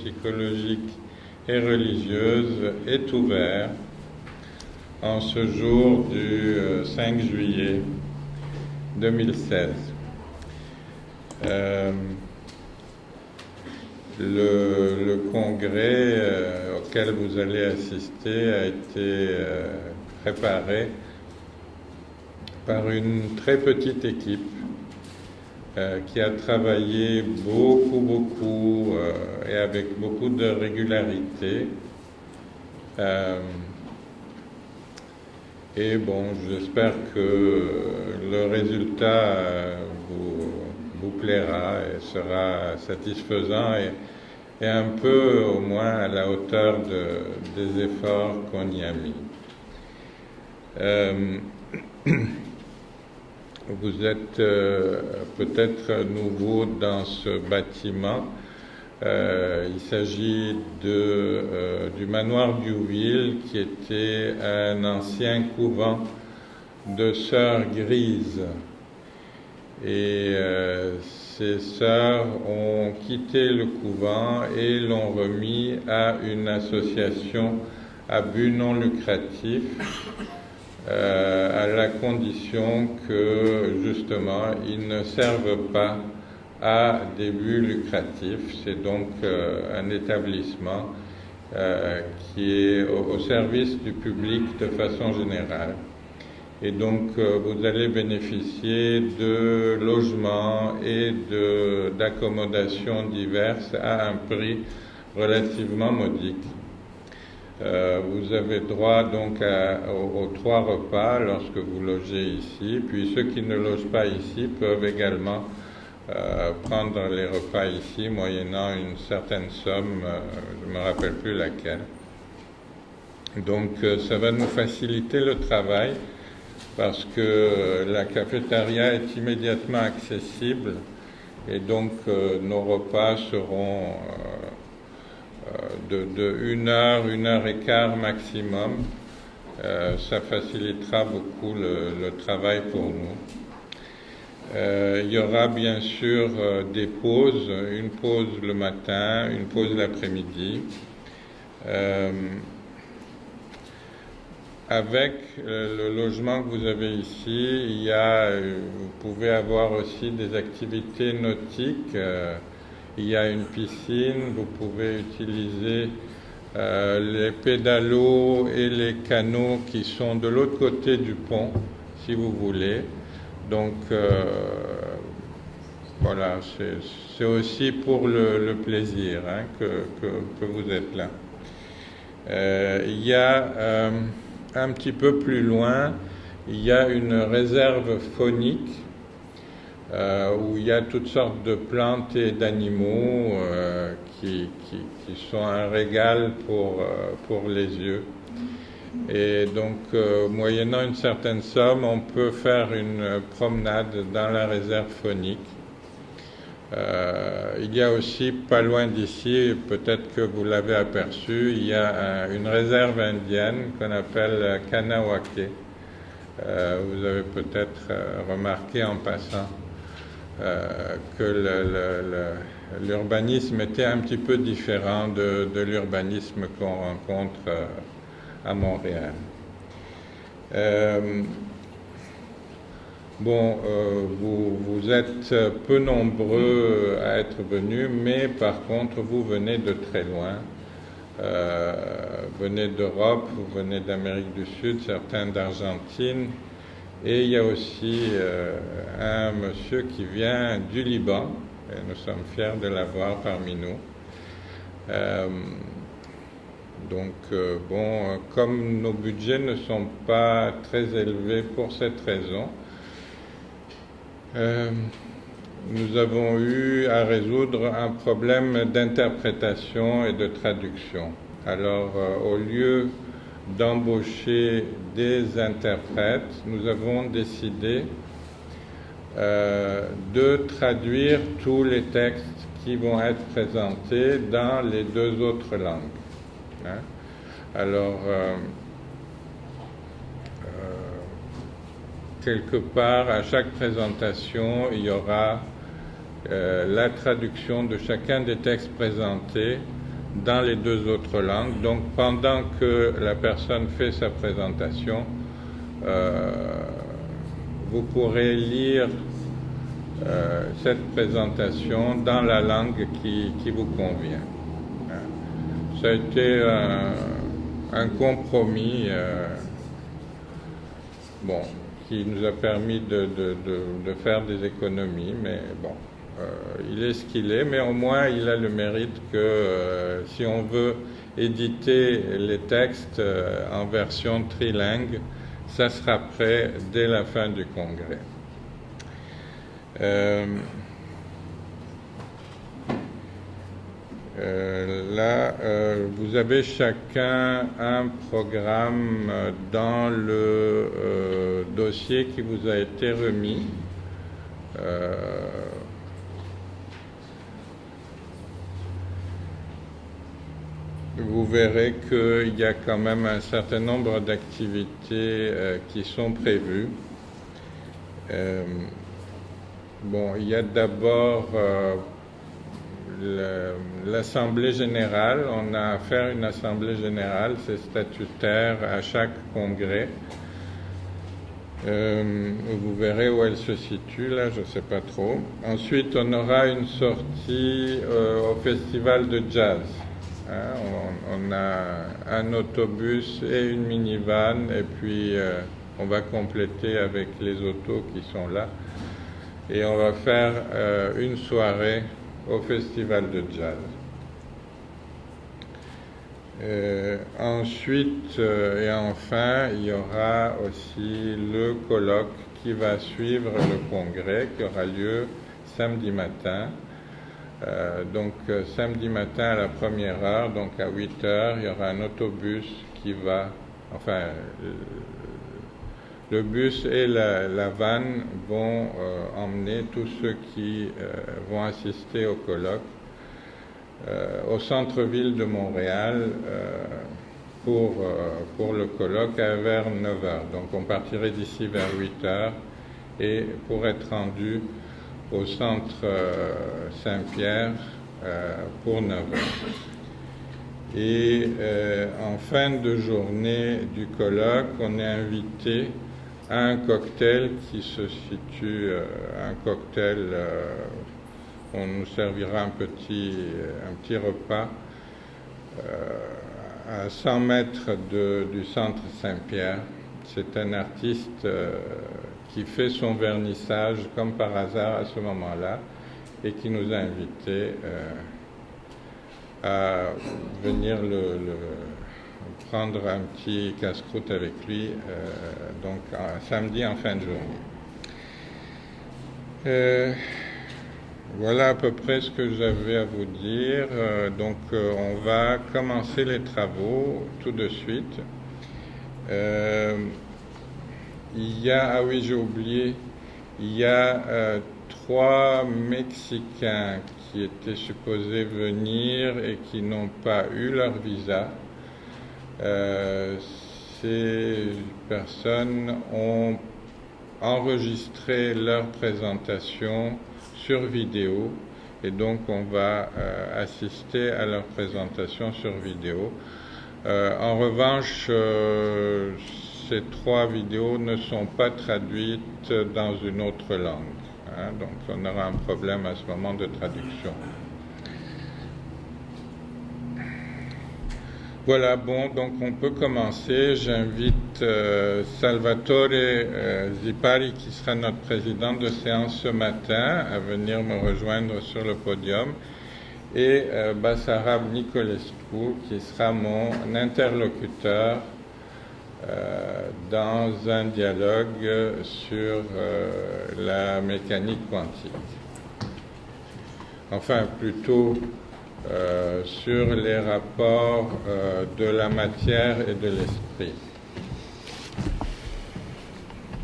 psychologique et religieuse est ouvert en ce jour du 5 juillet 2016. Le congrès auquel vous allez assister a été préparé par une très petite équipe qui a travaillé beaucoup et avec beaucoup de régularité. Et bon, j'espère que le résultat vous plaira et sera satisfaisant et un peu au moins à la hauteur des efforts qu'on y a mis. Vous êtes peut-être nouveau dans ce bâtiment. Il s'agit du manoir d'Youville, qui était un ancien couvent de sœurs grises. Et ces sœurs ont quitté le couvent et l'ont remis à une association à but non lucratif, à la condition que justement ils ne servent pas à des buts lucratifs. C'est donc un établissement qui est au service du public de façon générale. Et donc vous allez bénéficier de logements et d'accommodations diverses à un prix relativement modique. Vous avez droit donc aux 3 repas lorsque vous logez ici, puis ceux qui ne logent pas ici peuvent également prendre les repas ici moyennant une certaine somme, je ne me rappelle plus laquelle. Donc ça va nous faciliter le travail parce que la cafétéria est immédiatement accessible et donc nos repas seront de 1 heure, 1 heure et quart maximum. Ça facilitera beaucoup le travail pour nous. Il y aura bien sûr des pauses, une pause le matin, une pause l'après-midi. Avec le logement que vous avez ici, vous pouvez avoir aussi des activités nautiques. Il y a une piscine, vous pouvez utiliser les pédalos et les canots qui sont de l'autre côté du pont, si vous voulez. Donc voilà, c'est aussi pour le plaisir que vous êtes là. Il y a un petit peu plus loin, il y a une réserve faunique où il y a toutes sortes de plantes et d'animaux qui sont un régal pour les yeux. Et donc, moyennant une certaine somme, on peut faire une promenade dans la réserve faunique. Il y a aussi, pas loin d'ici, peut-être que vous l'avez aperçu, il y a une réserve indienne qu'on appelle Kanawake. Vous avez peut-être remarqué en passant que l'urbanisme était un petit peu différent de l'urbanisme qu'on rencontre à Montréal. Vous êtes peu nombreux à être venus, mais par contre vous venez de très loin. Venez d'Europe, vous venez d'Amérique du Sud, certains d'Argentine, et il y a aussi un monsieur qui vient du Liban, et nous sommes fiers de l'avoir parmi nous. Comme nos budgets ne sont pas très élevés pour cette raison, nous avons eu à résoudre un problème d'interprétation et de traduction. Alors, au lieu d'embaucher des interprètes, nous avons décidé de traduire tous les textes qui vont être présentés dans les 2 autres langues. Alors, quelque part, à chaque présentation, il y aura la traduction de chacun des textes présentés dans les deux autres langues. Donc pendant que la personne fait sa présentation, vous pourrez lire cette présentation dans la langue qui vous convient. Ça a été un compromis qui nous a permis de faire des économies, mais bon, il est ce qu'il est, mais au moins il a le mérite que si on veut éditer les textes en version trilingue, ça sera prêt dès la fin du congrès. Là, vous avez chacun un programme dans le dossier qui vous a été remis. Vous verrez qu'il y a quand même un certain nombre d'activités qui sont prévues. Il y a d'abord l'Assemblée générale. On a à faire une Assemblée générale, c'est statutaire à chaque congrès. Vous verrez où elle se situe, là, je ne sais pas trop. Ensuite, on aura une sortie au festival de jazz. On a un autobus et une minivan, et puis on va compléter avec les autos qui sont là. Et on va faire une soirée au festival de jazz. Ensuite et enfin, il y aura aussi le colloque qui va suivre le congrès, qui aura lieu samedi matin. Donc samedi matin à la première heure, donc à 8 heures, il y aura un autobus qui va, le bus et la van vont emmener tous ceux qui vont assister au colloque au centre-ville de Montréal pour le colloque vers 9 heures. Donc on partirait d'ici vers 8 heures et pour être rendu au centre Saint-Pierre pour 9 heures. Et en fin de journée du colloque, on est invité à un cocktail qui se situe, on nous servira un petit repas à 100 mètres du centre Saint-Pierre. C'est un artiste qui fait son vernissage comme par hasard à ce moment-là et qui nous a invités à venir prendre un petit casse-croûte avec lui, donc samedi en fin de journée. Voilà à peu près ce que j'avais à vous dire. Donc on va commencer les travaux tout de suite. J'ai oublié, il y a 3 Mexicains qui étaient supposés venir et qui n'ont pas eu leur visa. Ces personnes ont enregistré leur présentation sur vidéo et donc on va assister à leur présentation sur vidéo. En revanche, ces 3 vidéos ne sont pas traduites dans une autre langue, donc on aura un problème à ce moment de traduction. Voilà, donc on peut commencer. J'invite Salvatore Zipari, qui sera notre président de séance ce matin, à venir me rejoindre sur le podium, et Bassarab Nicolescu, qui sera mon interlocuteur dans un dialogue sur la mécanique quantique. Enfin, plutôt sur les rapports de la matière et de l'esprit.